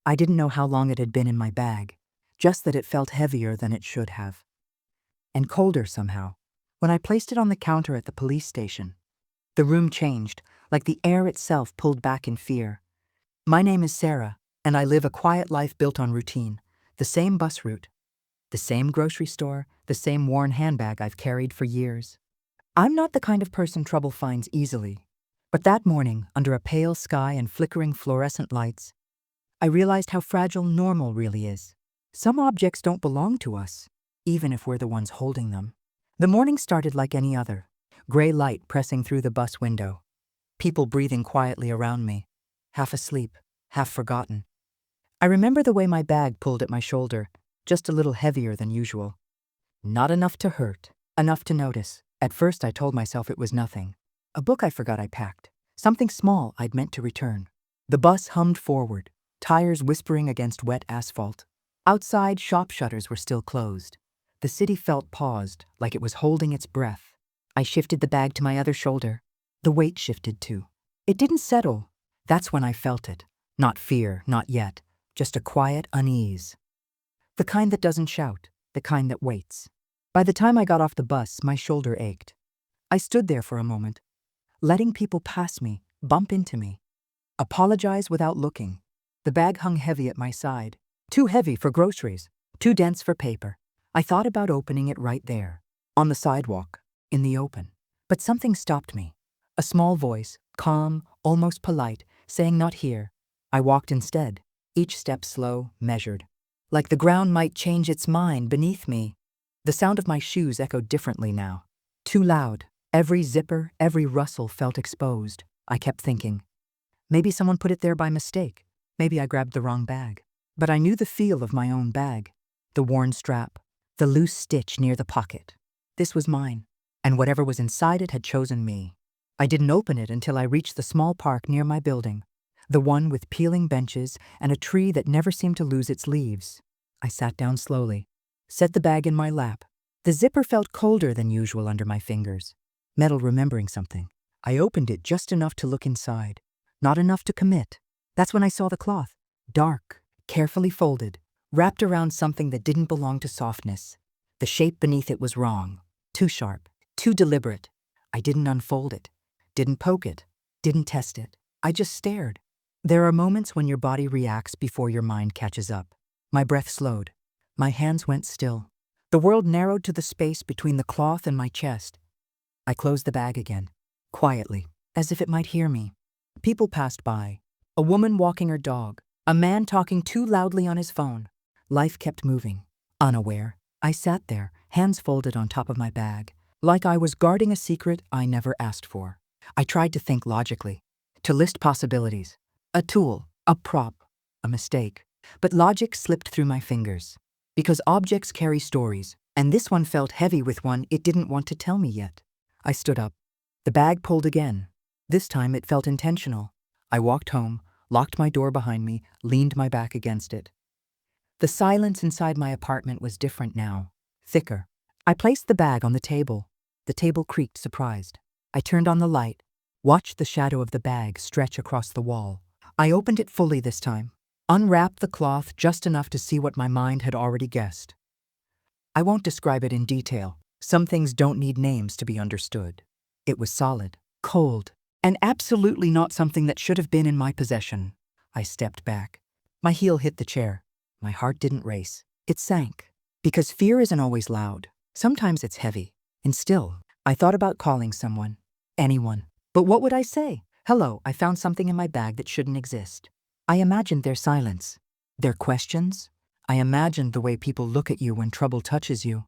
I didn't know how long it had been in my bag, just that it felt heavier than it should have. And colder somehow. When I placed it on the counter at the police station, the room changed, like the air itself pulled back in fear. My name is Sarah, and I live a quiet life built on routine. The same bus route, the same grocery store, the same worn handbag I've carried for years. I'm not the kind of person trouble finds easily. But that morning, under a pale sky and flickering fluorescent lights, I realized how fragile normal really is. Some objects don't belong to us, even if we're the ones holding them. The morning started like any other. Gray light pressing through the bus window. People breathing quietly around me. Half asleep, half forgotten. I remember the way my bag pulled at my shoulder, just a little heavier than usual. Not enough to hurt, enough to notice. At first I told myself it was nothing. A book I forgot I packed. Something small I'd meant to return. The bus hummed forward, tires whispering against wet asphalt. Outside, shop shutters were still closed. The city felt paused, like it was holding its breath. I shifted the bag to my other shoulder. The weight shifted too. It didn't settle. That's when I felt it. Not fear, not yet. Just a quiet unease. The kind that doesn't shout, the kind that waits. By the time I got off the bus, my shoulder ached. I stood there for a moment, letting people pass me, bump into me, apologize without looking. The bag hung heavy at my side. Too heavy for groceries, too dense for paper. I thought about opening it right there, on the sidewalk, in the open. But something stopped me. A small voice, calm, almost polite, saying not here. I walked instead, each step slow, measured. Like the ground might change its mind beneath me. The sound of my shoes echoed differently now. Too loud. Every zipper, every rustle felt exposed. I kept thinking, maybe someone put it there by mistake. Maybe I grabbed the wrong bag. But I knew the feel of my own bag. The worn strap, the loose stitch near the pocket. This was mine, and whatever was inside it had chosen me. I didn't open it until I reached the small park near my building, the one with peeling benches and a tree that never seemed to lose its leaves. I sat down slowly, set the bag in my lap. The zipper felt colder than usual under my fingers. Metal remembering something. I opened it just enough to look inside, not enough to commit. That's when I saw the cloth, dark, carefully folded, wrapped around something that didn't belong to softness. The shape beneath it was wrong, too sharp, too deliberate. I didn't unfold it, didn't poke it, didn't test it. I just stared. There are moments when your body reacts before your mind catches up. My breath slowed. My hands went still. The world narrowed to the space between the cloth and my chest. I closed the bag again, quietly, as if it might hear me. People passed by. A woman walking her dog. A man talking too loudly on his phone. Life kept moving. Unaware, I sat there, hands folded on top of my bag, like I was guarding a secret I never asked for. I tried to think logically, to list possibilities. A tool, a prop, a mistake. But logic slipped through my fingers. Because objects carry stories, and this one felt heavy with one it didn't want to tell me yet. I stood up. The bag pulled again. This time it felt intentional. I walked home, locked my door behind me, leaned my back against it. The silence inside my apartment was different now, thicker. I placed the bag on the table. The table creaked, surprised. I turned on the light, watched the shadow of the bag stretch across the wall. I opened it fully this time, unwrapped the cloth just enough to see what my mind had already guessed. I won't describe it in detail. Some things don't need names to be understood. It was solid, cold, and absolutely not something that should have been in my possession. I stepped back. My heel hit the chair. My heart didn't race. It sank. Because fear isn't always loud. Sometimes it's heavy. And still, I thought about calling someone. Anyone. But what would I say? Hello, I found something in my bag that shouldn't exist. I imagined their silence. Their questions. I imagined the way people look at you when trouble touches you.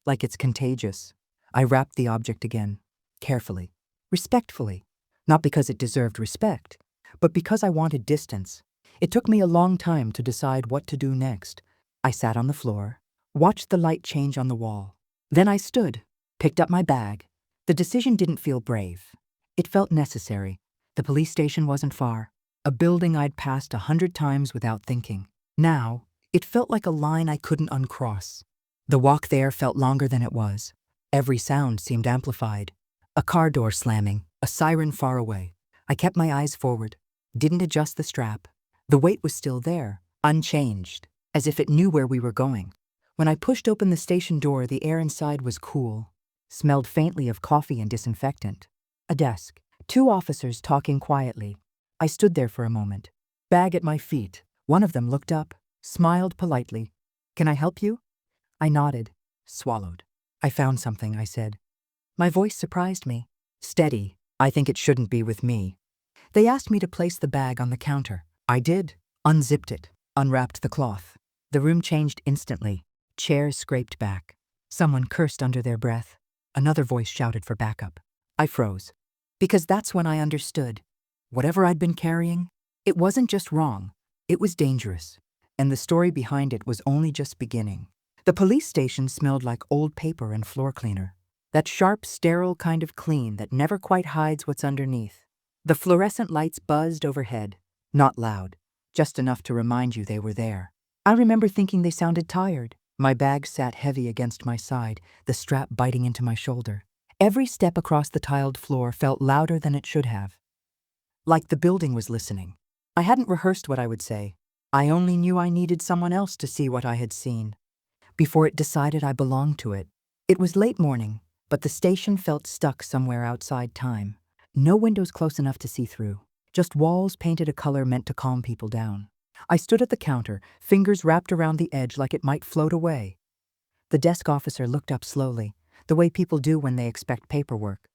Like it's contagious. I wrapped the object again. Carefully. Respectfully. Not because it deserved respect, but because I wanted distance. It took me a long time to decide what to do next. I sat on the floor, watched the light change on the wall. Then I stood, picked up my bag. The decision didn't feel brave. It felt necessary. The police station wasn't far. A building I'd passed 100 times without thinking. Now, it felt like a line I couldn't uncross. The walk there felt longer than it was. Every sound seemed amplified. A car door slamming, a siren far away. I kept my eyes forward, didn't adjust the strap. The weight was still there, unchanged, as if it knew where we were going. When I pushed open the station door, the air inside was cool, smelled faintly of coffee and disinfectant. A desk, two officers talking quietly. I stood there for a moment, bag at my feet. One of them looked up, smiled politely. "Can I help you?" I nodded, swallowed. "I found something," I said. My voice surprised me. Steady. "I think it shouldn't be with me." They asked me to place the bag on the counter. I did. Unzipped it, unwrapped the cloth. The room changed instantly. Chairs scraped back. Someone cursed under their breath. Another voice shouted for backup. I froze. Because that's when I understood. Whatever I'd been carrying, it wasn't just wrong. It was dangerous. And the story behind it was only just beginning. The police station smelled like old paper and floor cleaner. That sharp, sterile kind of clean that never quite hides what's underneath. The fluorescent lights buzzed overhead. Not loud, just enough to remind you they were there. I remember thinking they sounded tired. My bag sat heavy against my side, the strap biting into my shoulder. Every step across the tiled floor felt louder than it should have. Like the building was listening. I hadn't rehearsed what I would say. I only knew I needed someone else to see what I had seen. Before it decided I belonged to it. It was late morning, but the station felt stuck somewhere outside time. No windows close enough to see through. Just walls painted a color meant to calm people down. I stood at the counter, fingers wrapped around the edge like it might float away. The desk officer looked up slowly, the way people do when they expect paperwork.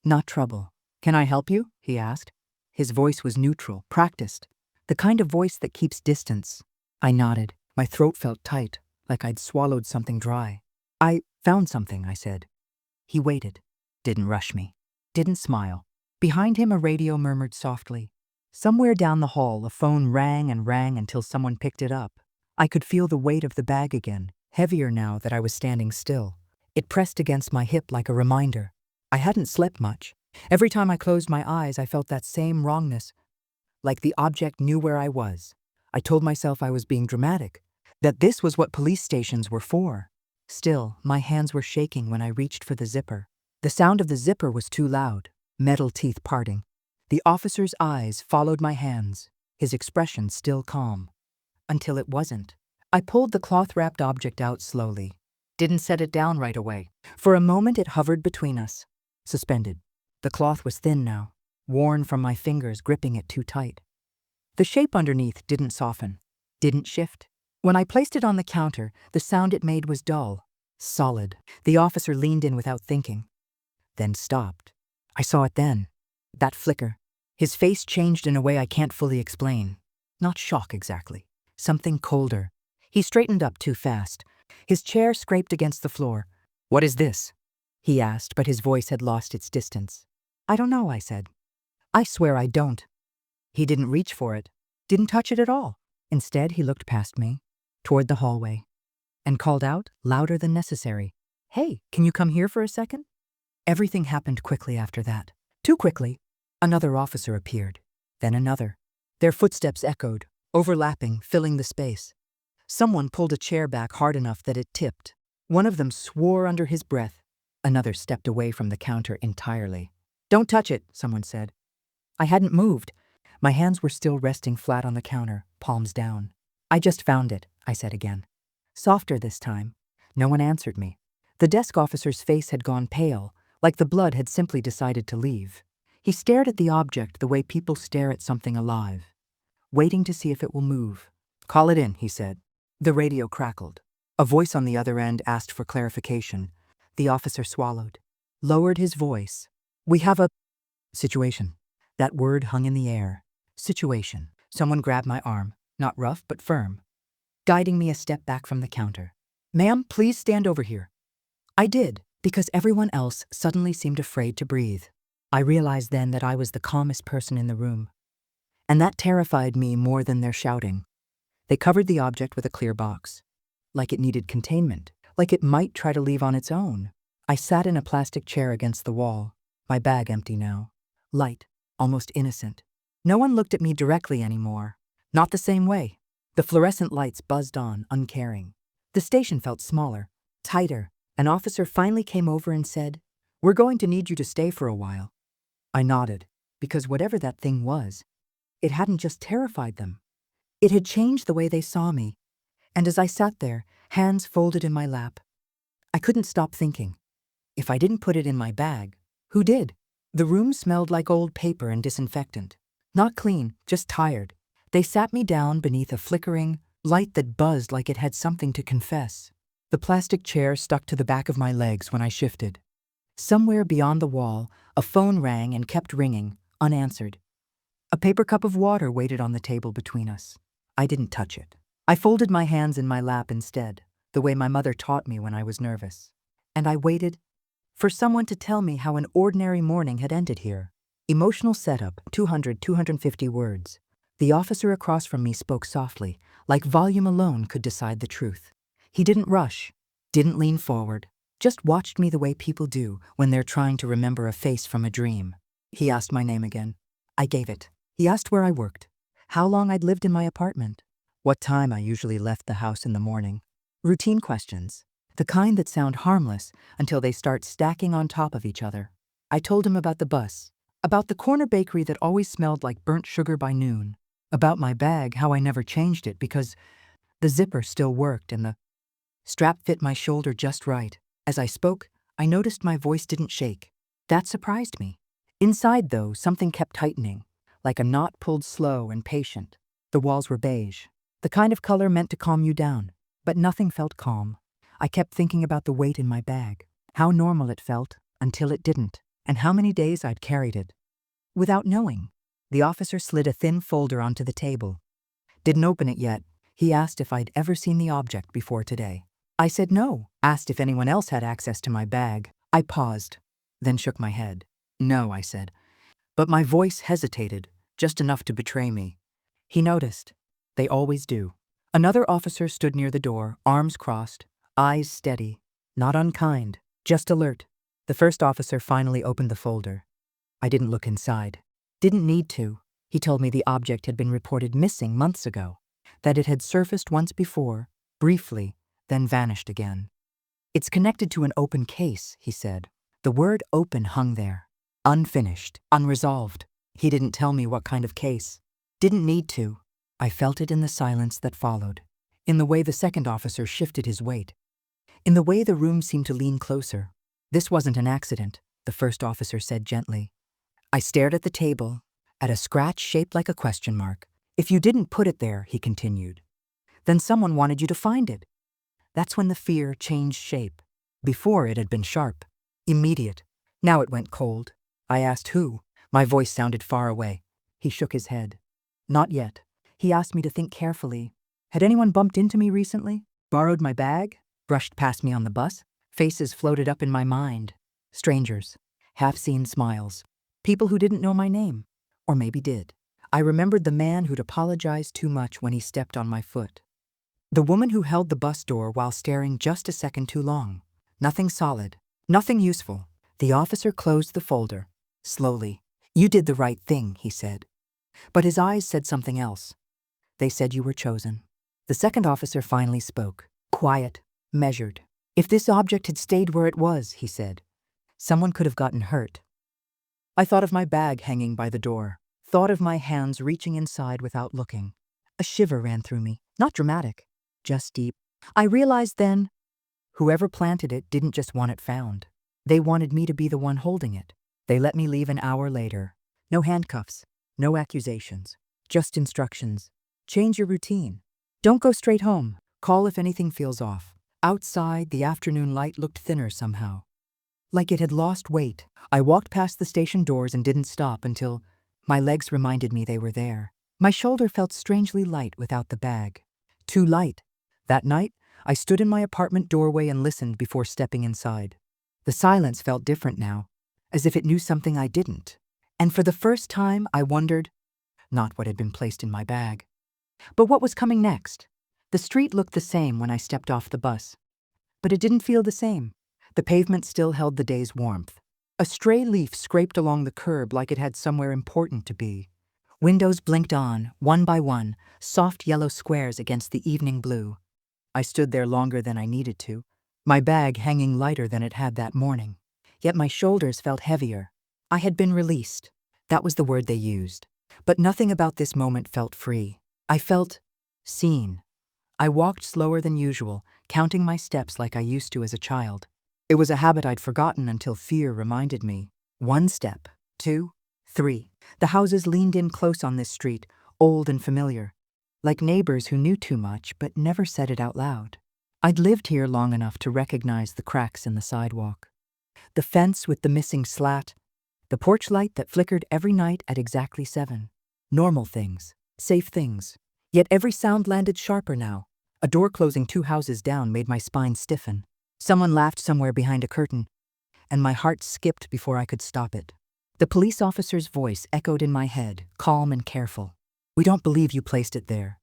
"Not trouble. Can I help you?" he asked. His voice was neutral, practiced, the kind of voice that keeps distance. I nodded. My throat felt tight, like I'd swallowed something dry. "I found something," I said. He waited, didn't rush me, didn't smile. Behind him, a radio murmured softly. Somewhere down the hall, a phone rang and rang until someone picked it up. I could feel the weight of the bag again, heavier now that I was standing still. It pressed against my hip like a reminder. I hadn't slept much. Every time I closed my eyes, I felt that same wrongness, like the object knew where I was. I told myself I was being dramatic, that this was what police stations were for. Still, my hands were shaking when I reached for the zipper. The sound of the zipper was too loud, metal teeth parting. The officer's eyes followed my hands, his expression still calm. Until it wasn't. I pulled the cloth-wrapped object out slowly. Didn't set it down right away. For a moment it hovered between us, suspended. The cloth was thin now, worn from my fingers gripping it too tight. The shape underneath didn't soften, didn't shift. When I placed it on the counter, the sound it made was dull, solid. The officer leaned in without thinking, then stopped. I saw it then. That flicker. His face changed in a way I can't fully explain. Not shock exactly. Something colder. He straightened up too fast. His chair scraped against the floor. "What is this?" he asked, but his voice had lost its distance. "I don't know," I said. "I swear I don't." He didn't reach for it, didn't touch it at all. Instead, he looked past me, toward the hallway, and called out, louder than necessary, "Hey, can you come here for a second?" Everything happened quickly after that. Too quickly. Another officer appeared, then another. Their footsteps echoed, overlapping, filling the space. Someone pulled a chair back hard enough that it tipped. One of them swore under his breath. Another stepped away from the counter entirely. "Don't touch it," someone said. I hadn't moved. My hands were still resting flat on the counter, palms down. "I just found it," I said again. Softer this time. No one answered me. The desk officer's face had gone pale, like the blood had simply decided to leave. He stared at the object the way people stare at something alive, waiting to see if it will move. "Call it in," he said. The radio crackled. A voice on the other end asked for clarification. The officer swallowed, lowered his voice. "We have a situation." That word hung in the air. Situation. Someone grabbed my arm, not rough but firm, guiding me a step back from the counter. "Ma'am, please stand over here." I did, because everyone else suddenly seemed afraid to breathe. I realized then that I was the calmest person in the room. And that terrified me more than their shouting. They covered the object with a clear box, like it needed containment, like it might try to leave on its own. I sat in a plastic chair against the wall, my bag empty now. Light, almost innocent. No one looked at me directly anymore. Not the same way. The fluorescent lights buzzed on, uncaring. The station felt smaller, tighter. An officer finally came over and said, "We're going to need you to stay for a while." I nodded, because whatever that thing was, it hadn't just terrified them. It had changed the way they saw me, and as I sat there, hands folded in my lap, I couldn't stop thinking. If I didn't put it in my bag, who did? The room smelled like old paper and disinfectant. Not clean, just tired. They sat me down beneath a flickering light that buzzed like it had something to confess. The plastic chair stuck to the back of my legs when I shifted. Somewhere beyond the wall, a phone rang and kept ringing, unanswered. A paper cup of water waited on the table between us. I didn't touch it. I folded my hands in my lap instead, the way my mother taught me when I was nervous. And I waited for someone to tell me how an ordinary morning had ended here. Emotional setup, 250 words. The officer across from me spoke softly, like volume alone could decide the truth. He didn't rush, didn't lean forward, just watched me the way people do when they're trying to remember a face from a dream. He asked my name again. I gave it. He asked where I worked, how long I'd lived in my apartment, what time I usually left the house in the morning. Routine questions, the kind that sound harmless until they start stacking on top of each other. I told him about the bus, about the corner bakery that always smelled like burnt sugar by noon, about my bag, how I never changed it because the zipper still worked and the strap fit my shoulder just right. As I spoke, I noticed my voice didn't shake. That surprised me. Inside, though, something kept tightening, like a knot pulled slow and patient. The walls were beige, the kind of color meant to calm you down, but nothing felt calm. I kept thinking about the weight in my bag, how normal it felt until it didn't, and how many days I'd carried it. Without knowing, the officer slid a thin folder onto the table. Didn't open it yet. He asked if I'd ever seen the object before today. I said no, asked if anyone else had access to my bag. I paused, then shook my head. No, I said. But my voice hesitated, just enough to betray me. He noticed. They always do. Another officer stood near the door, arms crossed, eyes steady, not unkind, just alert. The first officer finally opened the folder. I didn't look inside. Didn't need to. He told me the object had been reported missing months ago, that it had surfaced once before, briefly, then vanished again. It's connected to an open case, he said. The word open hung there. Unfinished, unresolved. He didn't tell me what kind of case. Didn't need to. I felt it in the silence that followed, in the way the second officer shifted his weight, in the way the room seemed to lean closer. This wasn't an accident, the first officer said gently. I stared at the table, at a scratch shaped like a question mark. If you didn't put it there, he continued, then someone wanted you to find it. That's when the fear changed shape. Before it had been sharp, immediate. Now it went cold. I asked who. My voice sounded far away. He shook his head. Not yet. He asked me to think carefully. Had anyone bumped into me recently? Borrowed my bag? Brushed past me on the bus? Faces floated up in my mind. Strangers. Half-seen smiles. People who didn't know my name. Or maybe did. I remembered the man who'd apologized too much when he stepped on my foot. The woman who held the bus door while staring just a second too long. Nothing solid. Nothing useful. The officer closed the folder. Slowly. You did the right thing, he said. But his eyes said something else. They said you were chosen. The second officer finally spoke. Quiet. Measured. If this object had stayed where it was, he said, someone could have gotten hurt. I thought of my bag hanging by the door. Thought of my hands reaching inside without looking. A shiver ran through me. Not dramatic. Just deep. I realized then, whoever planted it didn't just want it found. They wanted me to be the one holding it. They let me leave an hour later. No handcuffs, no accusations, just instructions. Change your routine. Don't go straight home. Call if anything feels off. Outside, the afternoon light looked thinner somehow. Like it had lost weight. I walked past the station doors and didn't stop until my legs reminded me they were there. My shoulder felt strangely light without the bag. Too light. That night, I stood in my apartment doorway and listened before stepping inside. The silence felt different now, as if it knew something I didn't. And for the first time, I wondered, not what had been placed in my bag, but what was coming next. The street looked the same when I stepped off the bus, but it didn't feel the same. The pavement still held the day's warmth. A stray leaf scraped along the curb like it had somewhere important to be. Windows blinked on, one by one, soft yellow squares against the evening blue. I stood there longer than I needed to, my bag hanging lighter than it had that morning. Yet my shoulders felt heavier. I had been released. That was the word they used. But nothing about this moment felt free. I felt Seen. I walked slower than usual, counting my steps like I used to as a child. It was a habit I'd forgotten until fear reminded me. 1 step, 2, 3. The houses leaned in close on this street, old and familiar, like neighbors who knew too much but never said it out loud. I'd lived here long enough to recognize the cracks in the sidewalk, the fence with the missing slat, the porch light that flickered every night at exactly 7. Normal things, safe things. Yet every sound landed sharper now. A door closing 2 houses down made my spine stiffen. Someone laughed somewhere behind a curtain, and my heart skipped before I could stop it. The police officer's voice echoed in my head, calm and careful. "We don't believe you placed it there."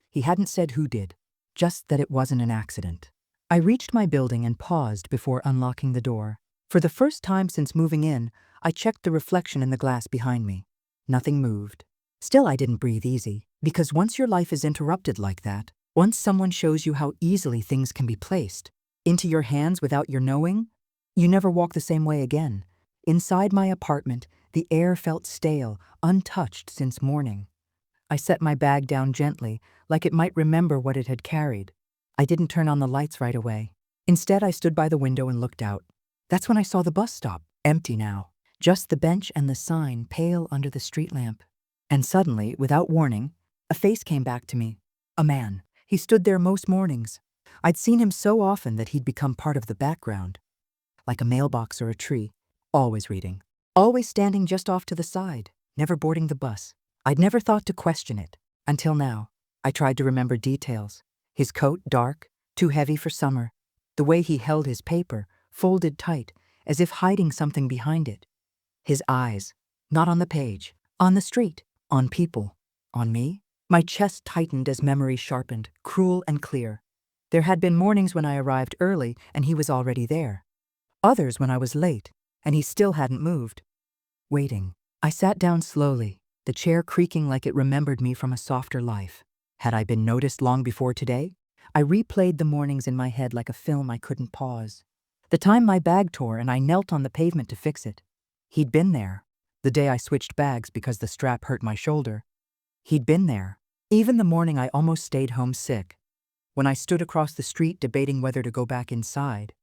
He hadn't said who did, just that it wasn't an accident. I reached my building and paused before unlocking the door. For the first time since moving in, I checked the reflection in the glass behind me. Nothing moved. Still, I didn't breathe easy, because once your life is interrupted like that, once someone shows you how easily things can be placed into your hands without your knowing, you never walk the same way again. Inside my apartment, the air felt stale, untouched since morning. I set my bag down gently, like it might remember what it had carried. I didn't turn on the lights right away. Instead, I stood by the window and looked out. That's when I saw the bus stop, empty now. Just the bench and the sign pale under the street lamp. And suddenly, without warning, a face came back to me. A man. He stood there most mornings. I'd seen him so often that he'd become part of the background, like a mailbox or a tree, always reading, always standing just off to the side, never boarding the bus. I'd never thought to question it, until now. I tried to remember details. His coat dark, too heavy for summer. The way he held his paper, folded tight, as if hiding something behind it. His eyes, not on the page, on the street, on people, on me. My chest tightened as memory sharpened, cruel and clear. There had been mornings when I arrived early and he was already there. Others when I was late and he still hadn't moved. Waiting. I sat down slowly, the chair creaking like it remembered me from a softer life. Had I been noticed long before today? I replayed the mornings in my head like a film I couldn't pause. The time my bag tore and I knelt on the pavement to fix it. He'd been there. The day I switched bags because the strap hurt my shoulder. He'd been there. Even the morning I almost stayed home sick. When I stood across the street debating whether to go back inside.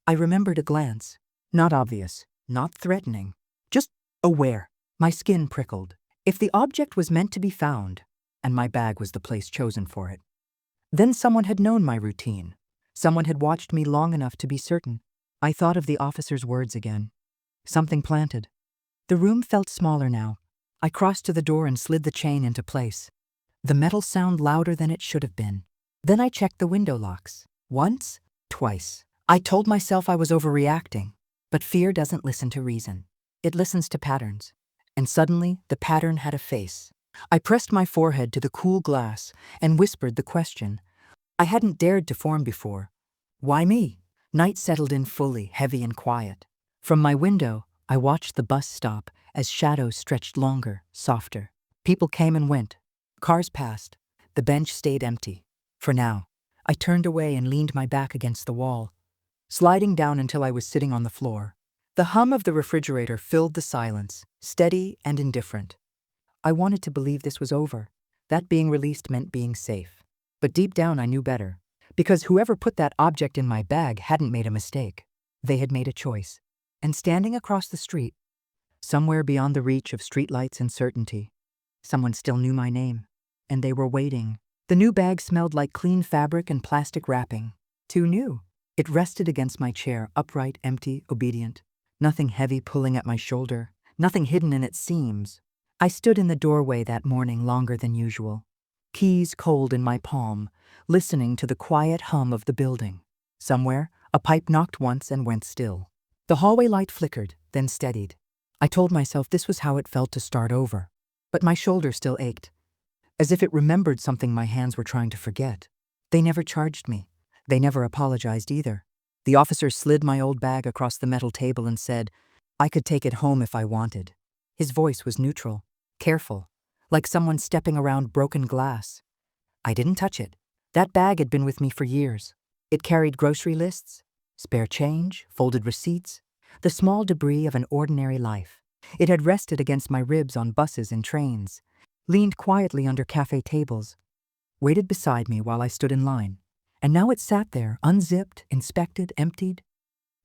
I remembered a glance. Not obvious, not threatening. Just aware. My skin prickled. If the object was meant to be found, and my bag was the place chosen for it, then someone had known my routine. Someone had watched me long enough to be certain. I thought of the officer's words again. Something planted. The room felt smaller now. I crossed to the door and slid the chain into place. The metal sounded louder than it should have been. Then I checked the window locks. Once, twice. I told myself I was overreacting, but fear doesn't listen to reason. It listens to patterns. And suddenly, the pattern had a face. I pressed my forehead to the cool glass and whispered the question I hadn't dared to form before. Why me? Night settled in fully, heavy and quiet. From my window, I watched the bus stop as shadows stretched longer, softer. People came and went. Cars passed. The bench stayed empty. For now, I turned away and leaned my back against the wall, sliding down until I was sitting on the floor. The hum of the refrigerator filled the silence, steady and indifferent. I wanted to believe this was over. That being released meant being safe. But deep down I knew better, because whoever put that object in my bag hadn't made a mistake. They had made a choice. And standing across the street, somewhere beyond the reach of streetlights and certainty, someone still knew my name, and they were waiting. The new bag smelled like clean fabric and plastic wrapping. Too new. It rested against my chair, upright, empty, obedient. Nothing heavy pulling at my shoulder, nothing hidden in its seams. I stood in the doorway that morning longer than usual, keys cold in my palm, listening to the quiet hum of the building. Somewhere, a pipe knocked once and went still. The hallway light flickered, then steadied. I told myself this was how it felt to start over, but my shoulder still ached, as if it remembered something my hands were trying to forget. They never charged me. They never apologized either. The officer slid my old bag across the metal table and said, I could take it home if I wanted. His voice was neutral, careful, like someone stepping around broken glass. I didn't touch it. That bag had been with me for years. It carried grocery lists, spare change, folded receipts, the small debris of an ordinary life. It had rested against my ribs on buses and trains, leaned quietly under cafe tables, waited beside me while I stood in line. And now it sat there, unzipped, inspected, emptied,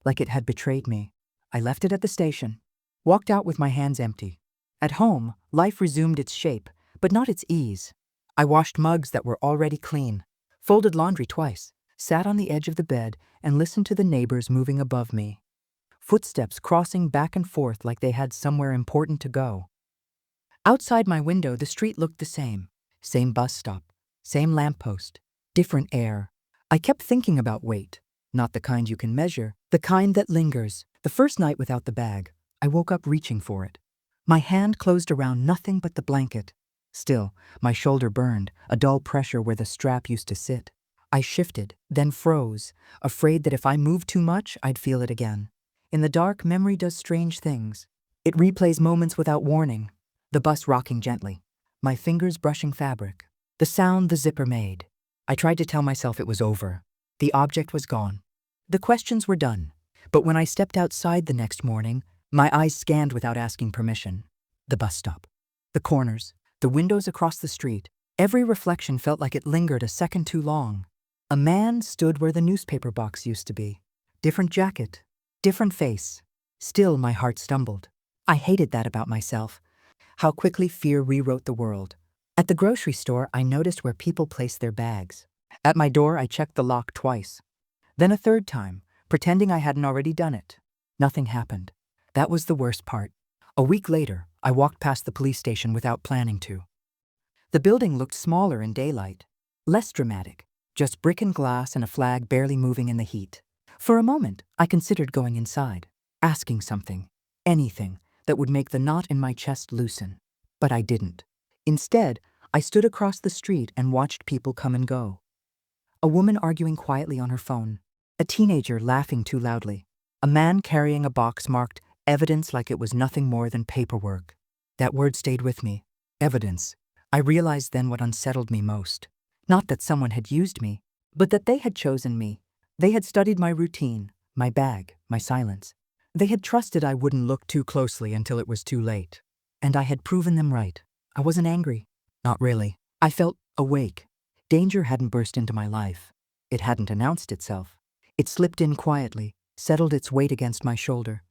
like it had betrayed me. I left it at the station, walked out with my hands empty. At home, life resumed its shape, but not its ease. I washed mugs that were already clean, folded laundry twice, sat on the edge of the bed, and listened to the neighbors moving above me. Footsteps crossing back and forth like they had somewhere important to go. Outside my window, the street looked the same. Same bus stop, same lamppost, different air. I kept thinking about weight, not the kind you can measure, the kind that lingers. The first night without the bag, I woke up reaching for it. My hand closed around nothing but the blanket. Still, my shoulder burned, a dull pressure where the strap used to sit. I shifted, then froze, afraid that if I moved too much, I'd feel it again. In the dark, memory does strange things. It replays moments without warning. The bus rocking gently, my fingers brushing fabric, the sound the zipper made. I tried to tell myself it was over. The object was gone. The questions were done. But when I stepped outside the next morning, my eyes scanned without asking permission. The bus stop, the corners, the windows across the street. Every reflection felt like it lingered a second too long. A man stood where the newspaper box used to be. Different jacket, different face. Still, my heart stumbled. I hated that about myself. How quickly fear rewrote the world. At the grocery store, I noticed where people placed their bags. At my door, I checked the lock twice. Then a third time, pretending I hadn't already done it. Nothing happened. That was the worst part. A week later, I walked past the police station without planning to. The building looked smaller in daylight, less dramatic, just brick and glass and a flag barely moving in the heat. For a moment, I considered going inside, asking something, anything, that would make the knot in my chest loosen. But I didn't. Instead, I stood across the street and watched people come and go. A woman arguing quietly on her phone, a teenager laughing too loudly, a man carrying a box marked evidence like it was nothing more than paperwork. That word stayed with me, evidence. I realized then what unsettled me most. Not that someone had used me, but that they had chosen me. They had studied my routine, my bag, my silence. They had trusted I wouldn't look too closely until it was too late. And I had proven them right. I wasn't angry. Not really. I felt awake. Danger hadn't burst into my life. It hadn't announced itself. It slipped in quietly, settled its weight against my shoulder,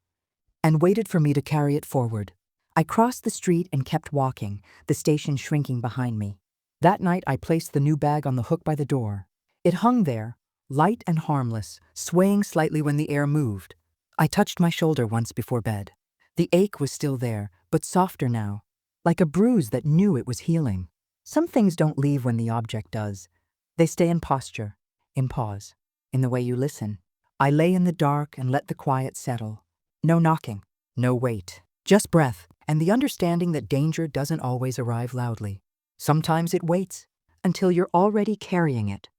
and waited for me to carry it forward. I crossed the street and kept walking, the station shrinking behind me. That night I placed the new bag on the hook by the door. It hung there, light and harmless, swaying slightly when the air moved. I touched my shoulder once before bed. The ache was still there, but softer now, like a bruise that knew it was healing. Some things don't leave when the object does. They stay in posture, in pause, in the way you listen. I lay in the dark and let the quiet settle. No knocking, no weight, just breath, and the understanding that danger doesn't always arrive loudly. Sometimes it waits until you're already carrying it.